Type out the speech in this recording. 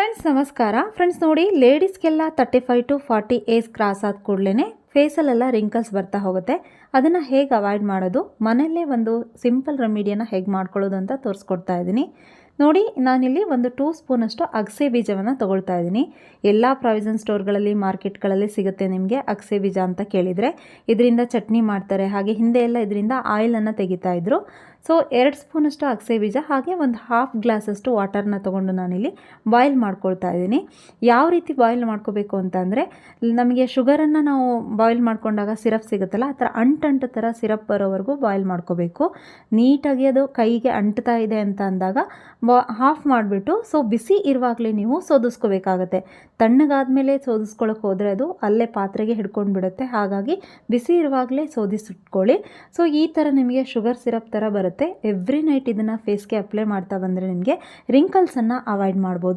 Friends ನಮಸ್ಕಾರ. Friends ನೋಡಿ, ಲೇಡೀಸ್ಗೆಲ್ಲ 35 to 40 age cross ಆದ ಕೂಡಲೇ ಫೇಸಲ್ಲೆಲ್ಲ ರಿಂಕಲ್ಸ್ ಬರ್ತಾ ಹೋಗುತ್ತೆ. ಅದನ್ನು ಹೇಗೆ ಅವಾಯ್ಡ್ ಮಾಡೋದು, ಮನೆಯಲ್ಲೇ ಒಂದು ಸಿಂಪಲ್ ರೆಮಿಡಿಯನ್ನು ಹೇಗೆ ಮಾಡ್ಕೊಳ್ಳೋದು ಅಂತ ತೋರಿಸ್ಕೊಡ್ತಾ ಇದ್ದೀನಿ. ನೋಡಿ, ನಾನಿಲ್ಲಿ ಒಂದು 2 ಸ್ಪೂನಷ್ಟು ಅಗಸೆ ಬೀಜವನ್ನು ತೊಗೊಳ್ತಾ ಇದ್ದೀನಿ. ಎಲ್ಲ ಪ್ರಾವಿಷನ್ ಸ್ಟೋರ್ಗಳಲ್ಲಿ ಮಾರ್ಕೆಟ್ಗಳಲ್ಲಿ ಸಿಗುತ್ತೆ ನಿಮಗೆ ಅಗಸೆ ಬೀಜ ಅಂತ ಕೇಳಿದರೆ. ಇದರಿಂದ ಚಟ್ನಿ ಮಾಡ್ತಾರೆ, ಹಾಗೆ ಹಿಂದೆ ಎಲ್ಲ ಇದರಿಂದ ಆಯಿಲನ್ನು ತೆಗಿತಾ ಇದ್ರು. ಸೊ 2 ಸ್ಪೂನಷ್ಟು ಅಗಸೆ ಬೀಜ ಹಾಗೆ ಒಂದು ಹಾಫ್ ಗ್ಲಾಸಷ್ಟು ವಾಟರ್ನ ತೊಗೊಂಡು ನಾನಿಲ್ಲಿ ಬಾಯ್ಲ್ ಮಾಡ್ಕೊಳ್ತಾ ಇದ್ದೀನಿ. ಯಾವ ರೀತಿ ಬಾಯ್ಲ್ ಮಾಡ್ಕೋಬೇಕು ಅಂತಂದರೆ, ನಮಗೆ ಶುಗರನ್ನು ನಾವು ಬಾಯ್ಲ್ ಮಾಡ್ಕೊಂಡಾಗ ಸಿರಪ್ ಸಿಗುತ್ತಲ್ಲ, ಆ ಥರ ಅಂಟು ಥರ ಸಿರಪ್ ಬರೋವರೆಗೂ ಬಾಯ್ಲ್ ಮಾಡ್ಕೋಬೇಕು. ನೀಟಾಗಿ ಅದು ಕೈಗೆ ಅಂಟ್ತಾ ಇದೆ ಅಂತ ಅಂದಾಗ ಹಾಫ್ ಮಾಡಿಬಿಟ್ಟು, ಸೊ ಬಿಸಿ ಇರುವಾಗಲೇ ನೀವು ಸೋದಿಸ್ಕೋಬೇಕಾಗತ್ತೆ. ತಣ್ಣಗಾದ್ಮೇಲೆ ಸೋದಿಸ್ಕೊಳ್ಳೋಕೆ ಹೋದರೆ ಅದು ಅಲ್ಲೇ ಪಾತ್ರೆಗೆ ಹಿಡ್ಕೊಂಡು ಬಿಡುತ್ತೆ. ಹಾಗಾಗಿ ಬಿಸಿ ಇರುವಾಗಲೇ ಸೋದಿಸಿಟ್ಕೊಳ್ಳಿ. ಸೊ ಈ ಥರ ನಿಮಗೆ ಶುಗರ್ ಸಿರಪ್ ಥರ ಬರುತ್ತೆ. ಎವ್ರಿ ನೈಟ್ ಇದನ್ನು ಫೇಸ್ಗೆ ಅಪ್ಲೈ ಮಾಡ್ತಾ ಬಂದರೆ ನಿಮಗೆ ರಿಂಕಲ್ಸನ್ನು ಅವಾಯ್ಡ್ ಮಾಡ್ಬೋದು.